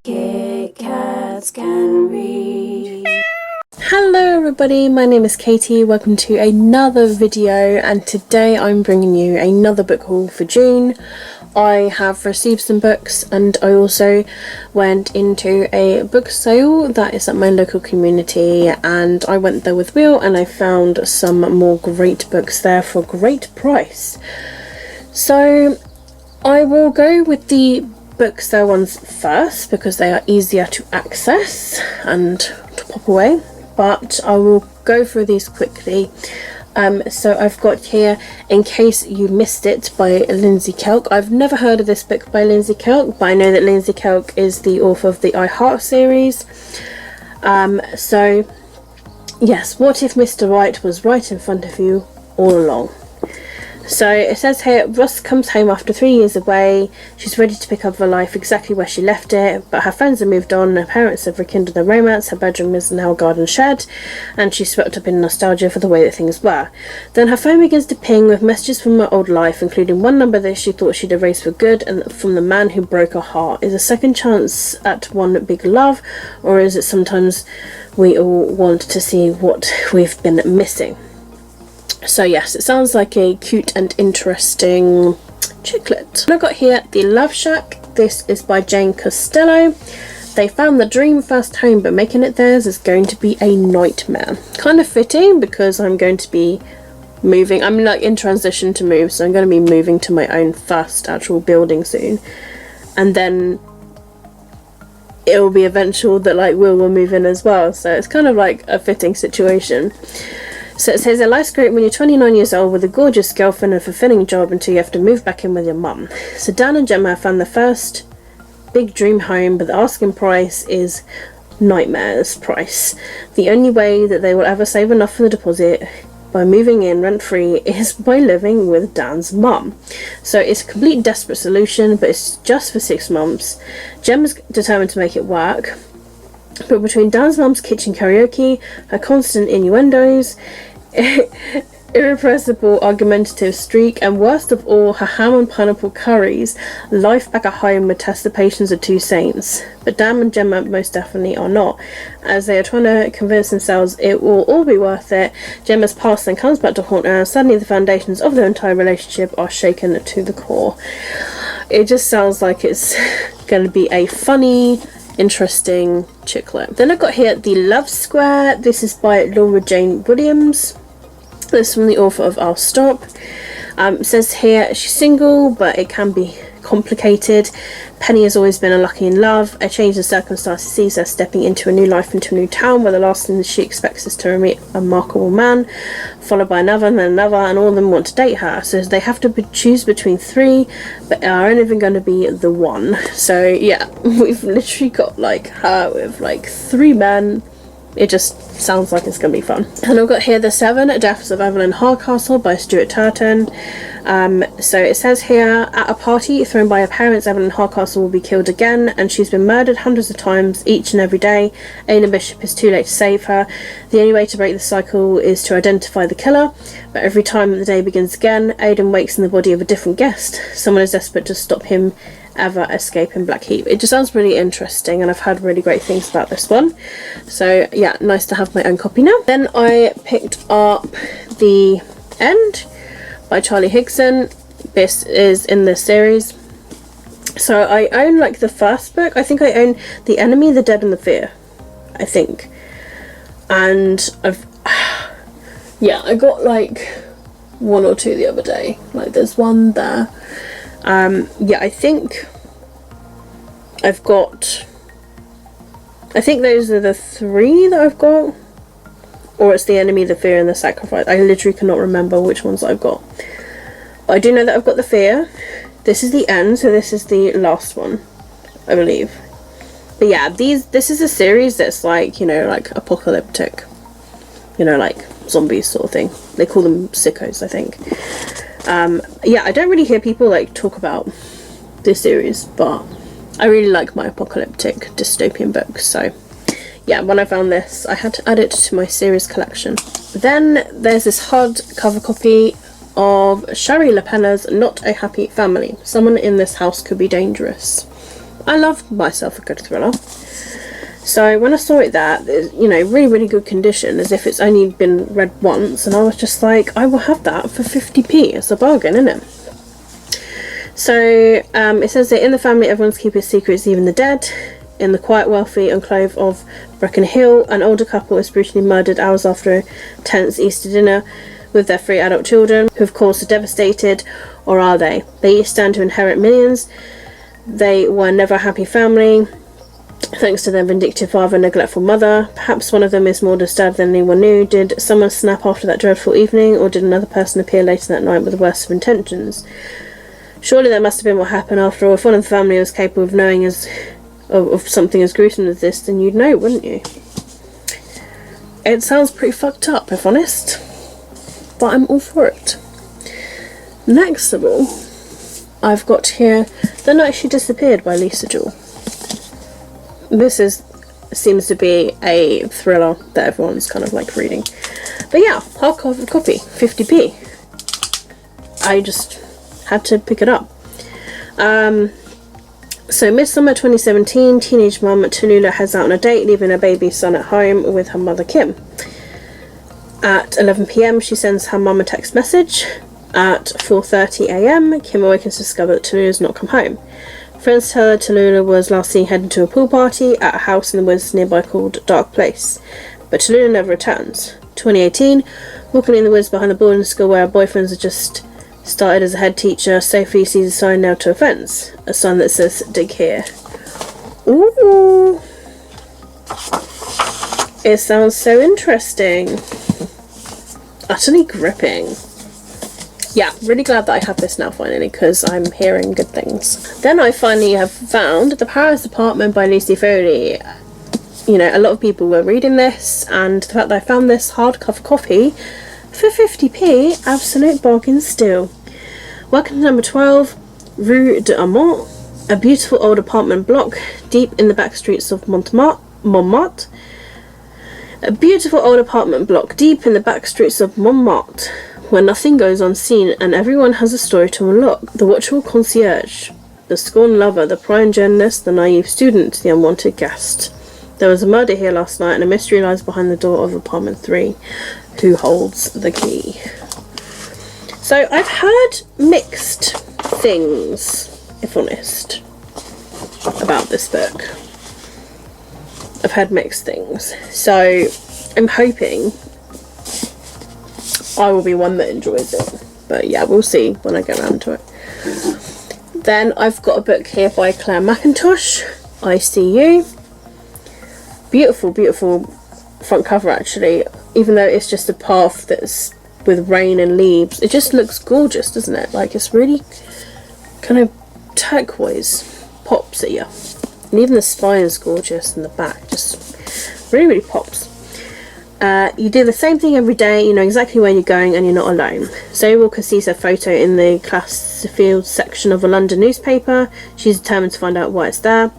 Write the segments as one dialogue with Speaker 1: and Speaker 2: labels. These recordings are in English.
Speaker 1: Kitkatscanread.
Speaker 2: Hello everybody, my name is Katie, welcome to another video, and today I'm bringing you another book haul for June. I have received some books and I also went into a book sale that is at my local community, and I went there with Will and I found some more great books there for a great price. So I will go with the book sale ones first because they are easier to access and to pop away. But I will go through these quickly. So I've got here In Case You Missed It by Lindsay Kelk. I've never heard of this book by Lindsay Kelk, but I know that Lindsay Kelk is the author of the I Heart series. So yes, what if Mr. Right was right in front of you all along? So it says here, Ross comes home after 3 years away. She's ready to pick up her life exactly where she left it, but her friends have moved on, her parents have rekindled their romance, her bedroom is now a garden shed, and she's swept up in nostalgia for the way that things were. Then her phone begins to ping with messages from her old life, including one number that she thought she'd erased for good, and from the man who broke her heart. Is a second chance at one big love, or is it sometimes we all want to see what we've been missing? So yes, it sounds like a cute and interesting chicklet. And I've got here The Love Shack. This is by Jane Costello. They found the dream first home, but making it theirs is going to be a nightmare. Kind of fitting because I'm going to be moving. I'm like in transition to move, so I'm going to be moving to my own first actual building soon. And then it will be eventual that like Will move in as well. So it's kind of like a fitting situation. So it says, life's great when you're 29 years old with a gorgeous girlfriend and a fulfilling job until you have to move back in with your mum. So Dan and Gemma found their first big dream home, but the asking price is nightmares price. The only way that they will ever save enough for the deposit by moving in rent-free is by living with Dan's mum. So it's a complete desperate solution, but it's just for 6 months. Gemma's determined to make it work. But between Dan's mum's kitchen karaoke, her constant innuendos, irrepressible argumentative streak, and worst of all, her ham and pineapple curries, life back at home would test the patience of two saints. But Dan and Gemma most definitely are not, as they are trying to convince themselves it will all be worth it. Gemma's past then comes back to haunt her, and suddenly the foundations of their entire relationship are shaken to the core. It just sounds like it's going to be a funny, interesting chicklet. Then I've got here The Love Square. This is by Laura Jane Williams. This is from the author of I'll Stop. It says here, she's single, but it can be complicated. Penny has always been unlucky in love. A change in circumstances sees her stepping into a new life, into a new town, where the last thing she expects is to meet a remarkable man, followed by another and then another, and all of them want to date her. So they have to choose between 3, but are only even going to be the one. So yeah, we've literally got like her with like 3 men. It just sounds like it's going to be fun. And I've got here The 7 Deaths of Evelyn Hardcastle by Stuart Turton. So it says here, at a party thrown by her parents, Evelyn Hardcastle will be killed again, and she's been murdered hundreds of times each and every day. Aileen Bishop is too late to save her. The only way to break the cycle is to identify the killer, but every time the day begins again, Aidan wakes in the body of a different guest. Someone is desperate to stop him ever escaping Black Heap. It just sounds really interesting, and I've heard really great things about this one. So yeah, nice to have my own copy now. Then I picked up The End by Charlie Higson. This is in this series. So I own like the first book. I think I own The Enemy, The Dead and the Fear, I think. And yeah, I got like 1 or 2 the other day. Like there's one there. Yeah, I think I've got, I think those are the 3 that I've got, or it's The Enemy, The Fear and The Sacrifice. I literally cannot remember which ones I've got. But I do know that I've got The Fear. This is The End, so this is the last one, I believe. But yeah, this is a series that's like, you know, like apocalyptic, you know, like zombies sort of thing. They call them sickos, I think. Yeah, I don't really hear people like talk about this series, but I really like my apocalyptic dystopian books, so yeah, when I found this I had to add it to my series collection. Then there's this hardcover copy of Shari LaPena's Not a Happy Family. Someone in this house could be dangerous. I love myself a good thriller. So when I saw it that, you know, really, really good condition, as if it's only been read once, and I was just like, I will have that for 50p. It's a bargain, isn't it? So it says that in the family, everyone's keeping secrets, even the dead. In the quiet, wealthy enclave of Brecon Hill, an older couple is brutally murdered hours after a tense Easter dinner with their 3 adult children, who of course are devastated, or are they? They each stand to inherit millions. They were never a happy family, thanks to their vindictive father and neglectful mother. Perhaps one of them is more disturbed than anyone knew. Did someone snap after that dreadful evening, or did another person appear later that night with the worst of intentions? Surely that must have been what happened after all. If one of the family was capable of knowing of something as gruesome as this, then you'd know, wouldn't you? It sounds pretty fucked up, if honest, but I'm all for it. Next of all, I've got here The Night She Disappeared by Lisa Jewell. This seems to be a thriller that everyone's kind of like reading. But yeah, hardcover copy, 50p. I just had to pick it up. So midsummer 2017, teenage mum Tallulah heads out on a date, leaving her baby son at home with her mother Kim. At 11 p.m, she sends her mum a text message. At 4:30 a.m, Kim awakens to discover that Tallulah has not come home. Friends tell her Tallulah was last seen heading to a pool party at a house in the woods nearby called Dark Place, but Tallulah never returns. 2018, walking in the woods behind the boarding school where her boyfriends are just started as a head teacher, Sophie sees a sign nailed to a fence. A sign that says, dig here. Ooh. It sounds so interesting. Utterly gripping. Yeah, really glad that I have this now finally, because I'm hearing good things. Then I finally have found The Paris Apartment by Lucy Foley. You know, a lot of people were reading this, and the fact that I found this hardcover copy for 50p, absolute bargain still. Welcome to number 12, Rue de Amont, a beautiful old apartment block deep in the back streets of Montmartre. A beautiful old apartment block deep in the back streets of Montmartre, where nothing goes unseen and everyone has a story to unlock. The watchful concierge, the scorned lover, the prying journalist, the naive student, the unwanted guest. There was a murder here last night and a mystery lies behind the door of apartment 3. Who holds the key? So I've heard mixed things, if honest, about this book. I've heard mixed things. So I'm hoping I will be one that enjoys it. But yeah, we'll see when I get around to it. Then I've got a book here by Claire McIntosh, I See You. Beautiful, beautiful front cover actually. Even though it's just a path that's with rain and leaves, it just looks gorgeous, doesn't it? Like, it's really kind of turquoise, pops at you. And even the spine is gorgeous, and the back just really, really pops. You do the same thing every day, you know exactly where you're going, and you're not alone. Zoe Walker sees her photo in the Classfield section of a London newspaper. She's determined to find out why it's there.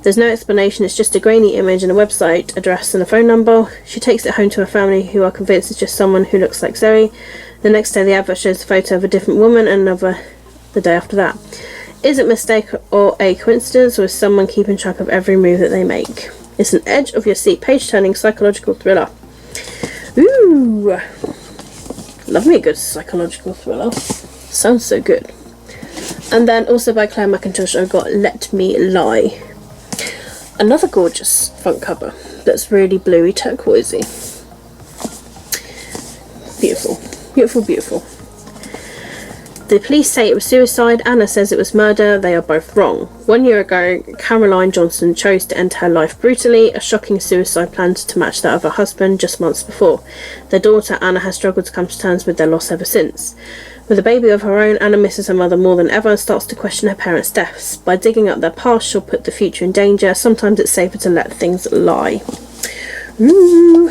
Speaker 2: There's no explanation, it's just a grainy image and a website address and a phone number. She takes it home to her family, who are convinced it's just someone who looks like Zoe. The next day the advert shows a photo of a different woman, and another the day after that. Is it a mistake or a coincidence, or is someone keeping track of every move that they make? It's an edge of your seat, page-turning psychological thriller. Ooh! Love me a good psychological thriller. Sounds so good. And then also by Claire McIntosh I've got Let Me Lie. Another gorgeous front cover that's really bluey turquoisey. Beautiful, beautiful, beautiful. The police say it was suicide. Anna says it was murder. They are both wrong. 1 year ago, Caroline Johnson chose to end her life brutally, a shocking suicide planned to match that of her husband just months before. Their daughter Anna has struggled to come to terms with their loss ever since. With a baby of her own, Anna misses her mother more than ever and starts to question her parents' deaths. By digging up their past, she'll put the future in danger. Sometimes it's safer to let things lie. Ooh,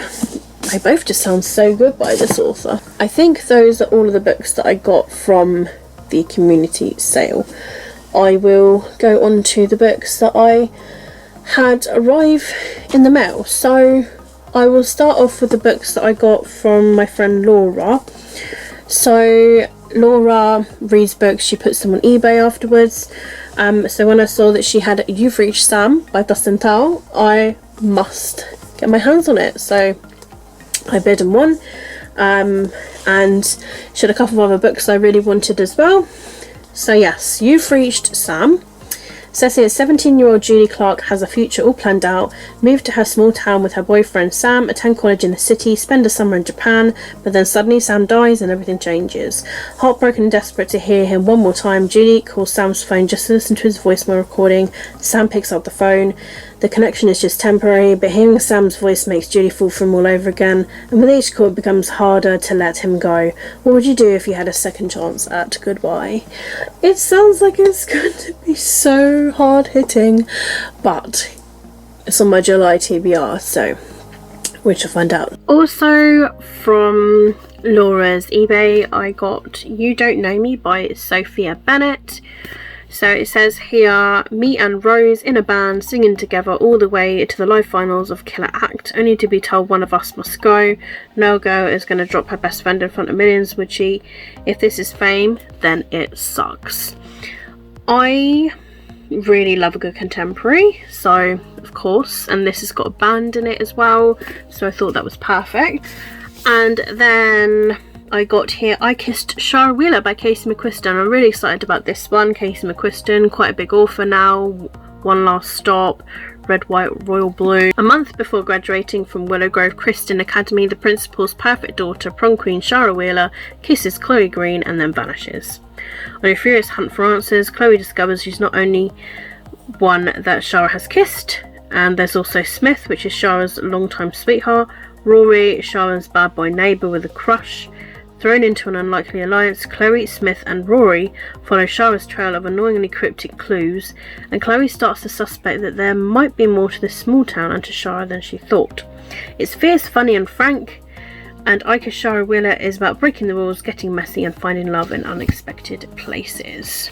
Speaker 2: they both just sound so good by this author. I think those are all of the books that I got from the community sale. I will go on to the books that I had arrive in the mail. So I will start off with the books that I got from my friend Laura. So Laura reads books, she puts them on eBay afterwards. So when I saw that she had You've Reached Sam by Dustin Tao, I must get my hands on it. So I bid and won. And she had a couple of other books I really wanted as well. So yes, You've Reached Sam. Says here, 17-year-old Julie Clark has a future all planned out, moved to her small town with her boyfriend Sam, attend college in the city, spend a summer in Japan, but then suddenly Sam dies and everything changes. Heartbroken and desperate to hear him one more time, Julie calls Sam's phone just to listen to his voicemail recording. Sam picks up the phone. The connection is just temporary, but hearing Sam's voice makes Julie fall for him all over again, and with each call it becomes harder to let him go. What would you do if you had a second chance at goodbye? It sounds like it's going to be so hard-hitting, but it's on my July TBR, so we shall find out. Also from Laura's eBay, I got You Don't Know Me by Sophia Bennett. So it says here, me and Rose in a band singing together all the way to the live finals of Killer Act, only to be told one of us must go. No girl is going to drop her best friend in front of millions, would she? If this is fame, then it sucks. I really love a good contemporary, so of course, and this has got a band in it as well, so I thought that was perfect. And then I got here I Kissed Shara Wheeler by Casey McQuiston. I'm really excited about this one. Casey McQuiston, quite a big author now. One Last Stop, Red, White, Royal Blue. A month before graduating from Willow Grove Christian Academy, the principal's perfect daughter, prom queen Shara Wheeler, kisses Chloe Green and then vanishes. On a furious hunt for answers, Chloe discovers she's not only one that Shara has kissed, and there's also Smith, which is Shara's longtime sweetheart, Rory, Shara's bad boy neighbour with a crush. Thrown into an unlikely alliance, Chloe, Smith and Rory follow Shara's trail of annoyingly cryptic clues, and Chloe starts to suspect that there might be more to this small town and to Shara than she thought. It's fierce, funny and frank, and I Kissed Shara Wheeler is about breaking the rules, getting messy and finding love in unexpected places.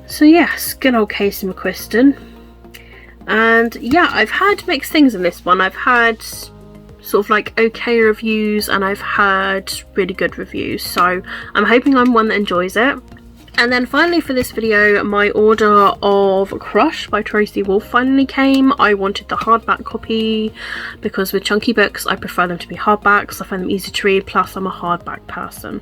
Speaker 2: So yes, good old Casey McQuiston. And yeah, I've had mixed things in this one. I've had sort of like okay reviews and I've heard really good reviews, so I'm hoping I'm one that enjoys it. And then finally for this video, my order of Crush by Tracy Wolff finally came. I wanted the hardback copy because with chunky books I prefer them to be hardbacks. I find them easy to read, plus I'm a hardback person.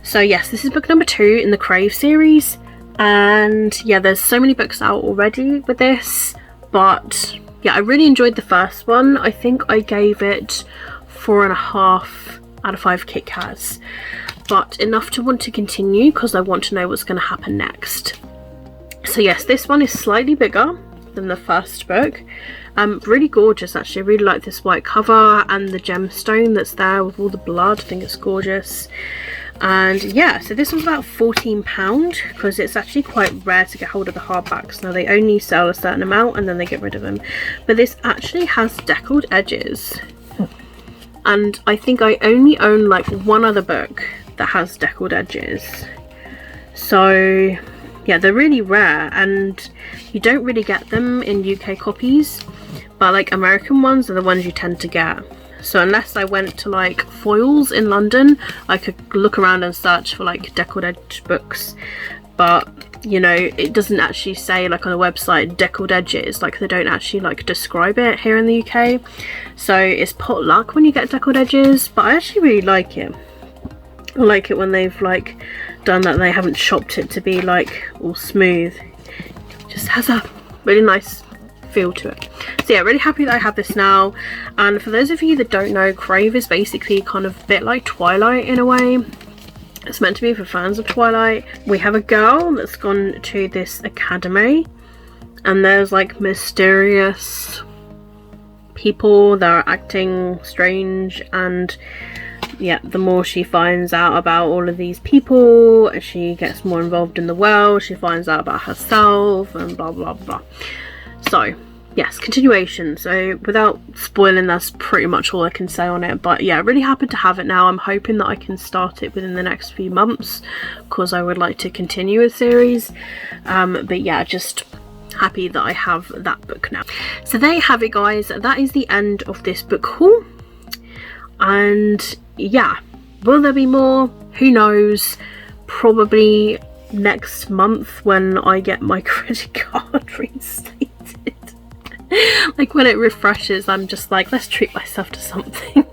Speaker 2: So yes, this is book number 2 in the Crave series, and yeah, there's so many books out already with this, but yeah, I really enjoyed the first one. I think I gave it 4.5 out of 5 Kit Kats, but enough to want to continue because I want to know what's going to happen next. So yes, this one is slightly bigger than the first book. Really gorgeous actually. I really like this white cover and the gemstone that's there with all the blood. I think it's gorgeous. And yeah, so this was about £14 because it's actually quite rare to get hold of the hardbacks. Now they only sell a certain amount and then they get rid of them, but this actually has deckled edges, and I think I only own like one other book that has deckled edges. So yeah, they're really rare and you don't really get them in UK copies, but like American ones are the ones you tend to get. So unless I went to like Foyles in London, I could look around and search for like deckled edge books, but you know, it doesn't actually say like on the website deckled edges, like they don't actually like describe it here in the UK. So it's pot luck when you get deckled edges, but I actually really like it. I like it when they've like done that, they haven't chopped it to be like all smooth. It just has a really nice feel to it. So yeah, really happy that I have this now. And for those of you that don't know, Crave is basically kind of a bit like Twilight in a way. It's meant to be for fans of Twilight. We have a girl that's gone to this academy and there's like mysterious people that are acting strange, and yeah, the more she finds out about all of these people, she gets more involved in the world, she finds out about herself and blah blah blah. So yes, continuation. So without spoiling, that's pretty much all I can say on it. But yeah, really happy to have it now. I'm hoping that I can start it within the next few months because I would like to continue a series. But yeah, just happy that I have that book now. So there you have it, guys. That is the end of this book haul. And yeah, Will there be more? Who knows? Probably next month when I get my credit card reinstated. Like when it refreshes, I'm just like, let's treat myself to something.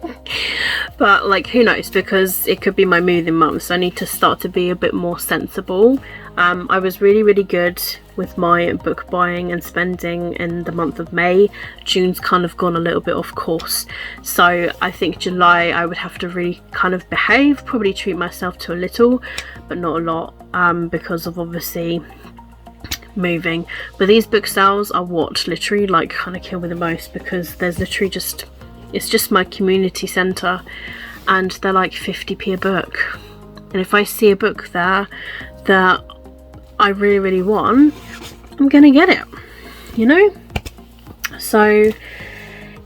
Speaker 2: But like, who knows, because it could be my moving month, so I need to start to be a bit more sensible. I was really good with my book buying and spending in the month of May. June's kind of gone a little bit off course, so I think July I would have to really kind of behave, probably treat myself to a little but not a lot, because of obviously moving. But these book sales are what literally like kind of kill me the most, because there's literally just, it's just my community centre, and they're like 50p a book, and if I see a book there that I really want, I'm gonna get it, you know. So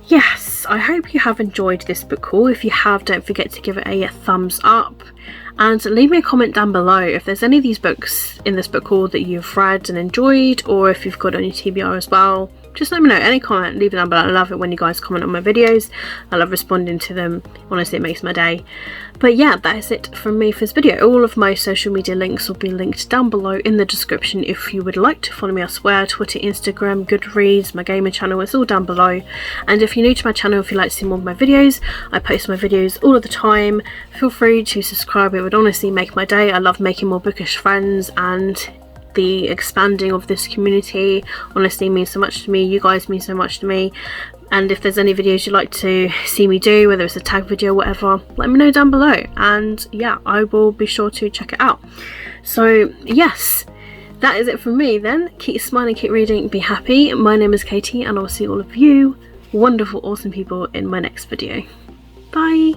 Speaker 2: yes, I hope you have enjoyed this book haul. If you have, don't forget to give it a thumbs up, and leave me a comment down below if there's any of these books in this book haul that you've read and enjoyed, or if you've got any TBR as well. Just let me know. Any comment, leave it down below. I love it when you guys comment on my videos. I love responding to them. Honestly, it makes my day. But yeah, that is it from me for this video. All of my social media links will be linked down below in the description if you would like to follow me elsewhere. Twitter, Instagram, Goodreads, my gaming channel, it's all down below. And if you're new to my channel, if you'd like to see more of my videos, I post my videos all of the time. Feel free to subscribe. It would honestly make my day. I love making more bookish friends, and the expanding of this community honestly means so much to me. You guys mean so much to me. And if there's any videos you'd like to see me do, whether it's a tag video or whatever, let me know down below, and yeah, I will be sure to check it out. So yes, that is it from me then. Keep smiling, keep reading, be happy. My name is Katie, and I'll see all of you wonderful awesome people in my next video. Bye.